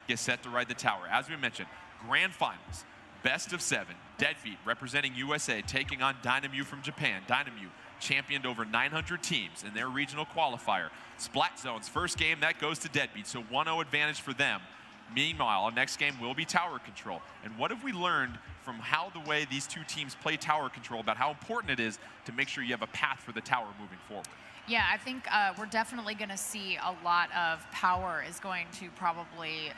get set to ride the tower. As we mentioned, grand finals, best of 7. DeadBeat representing USA taking on Dyna me from Japan. Dyna me championed over 900 teams in their regional qualifier. Splat Zone's first game, that goes to DeadBeat, so 1-0 advantage for them. Meanwhile, next game will be tower control. And what have we learned from how the way these two teams play tower control about how important it is to make sure you have a path for the tower moving forward? Yeah, I think we're definitely going to see a lot of Power is going to probably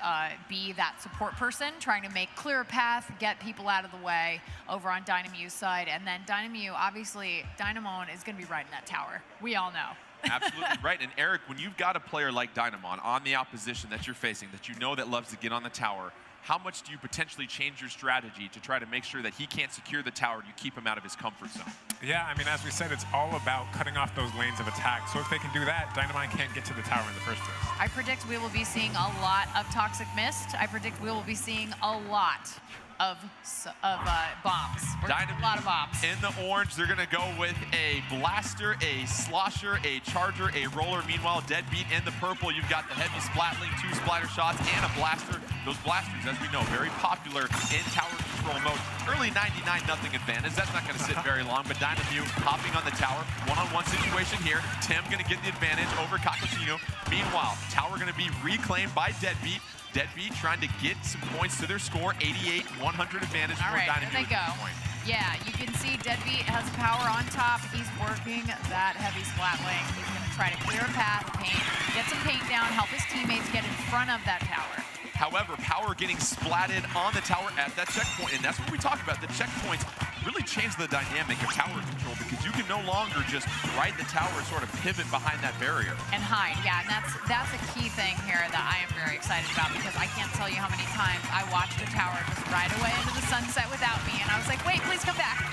be that support person, trying to make clear path, get people out of the way over on Dyna me's side. And then Dyna me, obviously, Dynamon is going to be riding that tower. We all know. Absolutely right. And Eric, when you've got a player like Dynamon on the opposition that you're facing, that you know that loves to get on the tower, how much do you potentially change your strategy to try to make sure that he can't secure the tower and you keep him out of his comfort zone? Yeah, I mean, as we said, it's all about cutting off those lanes of attack. So if they can do that, Dynamon can't get to the tower in the first place. I predict we will be seeing a lot of Toxic Mist. I predict we will be seeing a lot of bombs. A lot of bombs. In the orange, they're going to go with a blaster, a slosher, a charger, a roller. Meanwhile, DeadBeat in the purple, you've got the heavy splatling, 2 splatter shots, and a blaster. Those blasters, as we know, very popular in tower control mode. Early 99-0 advantage. That's not going to sit very long, but Dyna me hopping on the tower. One-on-one situation here. Tim going to get the advantage over Kakashino. Meanwhile, tower going to be reclaimed by DeadBeat. DeadBeat trying to get some points to their score, 88-100 advantage for Dyna me. Here they go. Yeah, you can see DeadBeat has Power on top. He's working that heavy splatling. He's going to try to clear a path, paint, get some paint down, help his teammates get in front of that tower. However, Power getting splatted on the tower at that checkpoint, and that's what we talk about. The checkpoints really change the dynamic of tower control because you can no longer just ride the tower and sort of pivot behind that barrier. And hide, yeah, and that's a key thing here that I am very excited about because I can't tell you how many times I watched the tower just ride away into the sunset without me, and I was like, wait, please come back.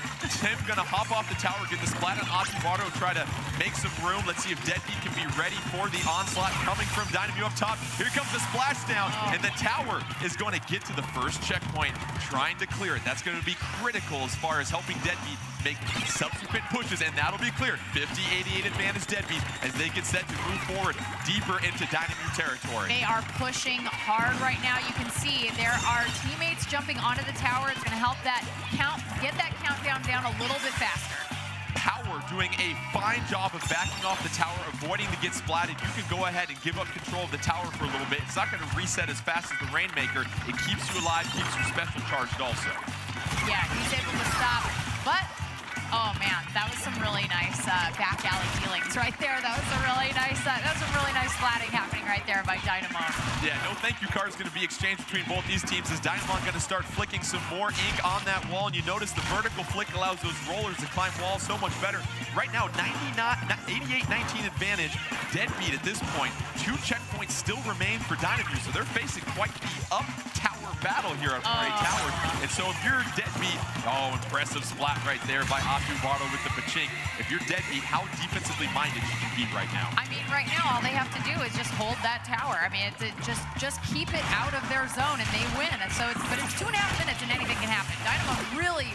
Tim gonna hop off the tower, get the splat on Achibato, try to make some room. Let's see if DeadBeat can be ready for the onslaught coming from Dyna me up top. Here comes the splashdown, and the tower is going to get to the first checkpoint, trying to clear it. That's going to be critical as far as helping DeadBeat make subsequent pushes, and that'll be cleared. 50-88 advantage DeadBeat as they get set to move forward deeper into Dyna me territory. They are pushing hard right now. You can see there are teammates jumping onto the tower. It's going to help that get that countdown down a little bit faster. Power doing a fine job of backing off the tower, avoiding to get splatted. You can go ahead and give up control of the tower for a little bit. It's not going to reset as fast as the Rainmaker. It keeps you alive, keeps you special charged also. Yeah, he's able to stop, but oh man, that was some really nice back alley dealings right there. That was some really nice splatting happening right there by Dynamon. Yeah, no thank you card is going to be exchanged between both these teams as Dynamon going to start flicking some more ink on that wall, and you notice the vertical flick allows those rollers to climb walls so much better. Right now, 88-19 advantage. DeadBeat at this point. 2 checkpoints still remain for Dyna me, so they're facing quite the up tower battle here at Parade Towers. And so if you're DeadBeat, impressive splat right there by Achibato with the pachink. If you're DeadBeat, how defensively minded should you be right now? I mean, right now all they have to do is just hold that tower. I mean, just keep it out of their zone and they win. And so but it's 2.5 minutes and anything can happen. Dynamon really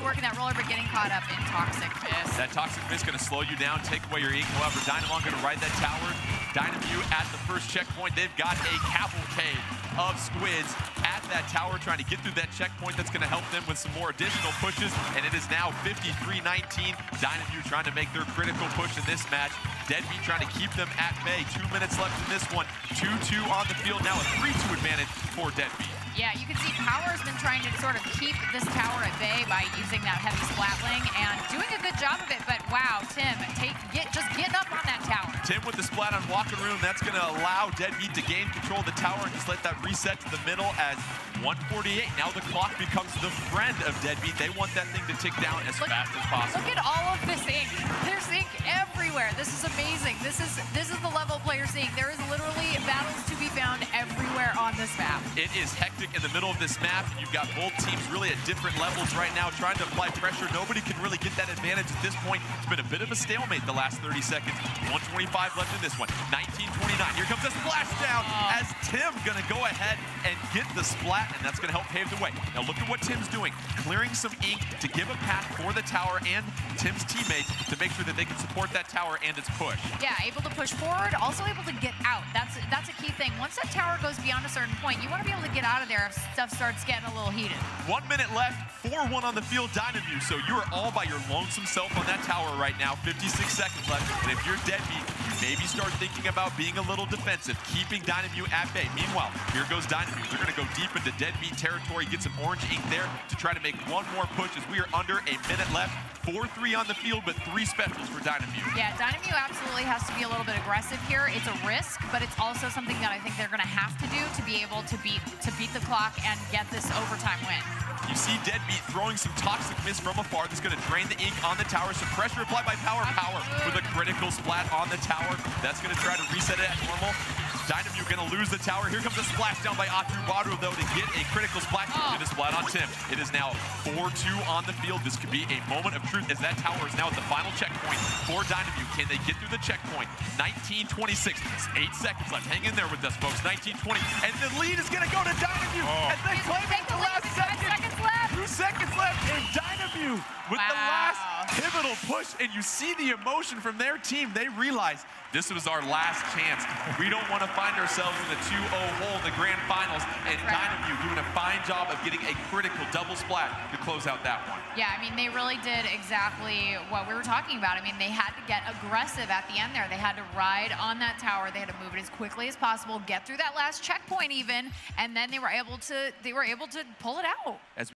working that roller, but getting caught up in Toxic Mist. That Toxic Mist going to slow you down, take away your ink. However, Dynamon going to ride that tower. Dyna me at the first checkpoint. They've got a cavalcade of squids at that tower trying to get through that checkpoint. That's going to help them with some more additional pushes. And it is now 53-19. Dyna me trying to make their critical push in this match. DeadBeat trying to keep them at bay. 2 minutes left in this one. 2-2 on the field. Now a 3-2 advantage for DeadBeat. Yeah, you can see Power's been trying to sort of keep this tower at bay by using that heavy splatling and doing a good job of it, but wow, Tim, just getting up on that tower. Tim with the splat on Walker Room, that's going to allow DeadBeat to gain control of the tower and just let that reset to the middle as 148. Now the clock becomes the friend of DeadBeat. They want that thing to tick down as fast as possible. Look at all of this ink. There's ink everywhere. This is amazing. This is the level of player seeing. There is literally battles to be found everywhere on this map. It is hectic in the middle of this map. You've got both teams really at different levels right now trying to apply pressure. Nobody can really get that advantage at this point. It's been a bit of a stalemate the last 30 seconds. 125 left in this one. 19-29. Here comes a splashdown as Tim going to go ahead and get the splat, and that's going to help pave the way. Now look at what Tim's doing. Clearing some ink to give a path for the tower and Tim's teammates to make sure that they can support that tower and its push. Yeah, able to push forward, also able to get out. That's a key thing. once that tower goes beyond a certain point, you want to be able to get out of there if stuff starts getting a little heated. 1 minute left, 4-1 on the field, Dynamute. So you are all by your lonesome self on that tower right now. 56 seconds left. And if you're DeadBeat, you maybe start thinking about being a little defensive, keeping Dynamute at bay. Meanwhile, here goes Dynamute. They're going to go deep into DeadBeat territory, get some orange ink there to try to make one more push as we are under a minute left. 4-3 on the field, but 3 specials for Dynamute. Yeah, Dynamute absolutely has to be a little bit aggressive here. It's a risk, but it's also something that I think they're going to have to do to be able to beat the clock and get this overtime win. You see DeadBeat throwing some toxic mist from afar. That's going to drain the ink on the tower. Some pressure applied by Power with a critical splat on the tower. That's going to try to reset it at normal. Dynamute going to lose the tower. Here comes a splash down by Atrubaru, though, to get a critical splat. Get a splat on Tim. It is now 4-2 on the field. This could be a moment of truth as that tower is now at the final checkpoint for Dynamute. Can they get through the checkpoint? 19:26. 8 seconds left. Hang in there with us, folks. 19:20. And the lead is going to go to Dynamute as they claim it the last second. 2 seconds left, and Dynamute with the last pivotal push, and you see the emotion from their team. They realize this was our last chance. We don't want to find ourselves in the 2-0 hole in the grand finals, and Dynamute doing a fine job of getting a critical double splat to close out that one. Yeah, I mean, they really did exactly what we were talking about. I mean, they had to get aggressive at the end there. They had to ride on that tower. They had to move it as quickly as possible, get through that last checkpoint even, and then they were able to pull it out.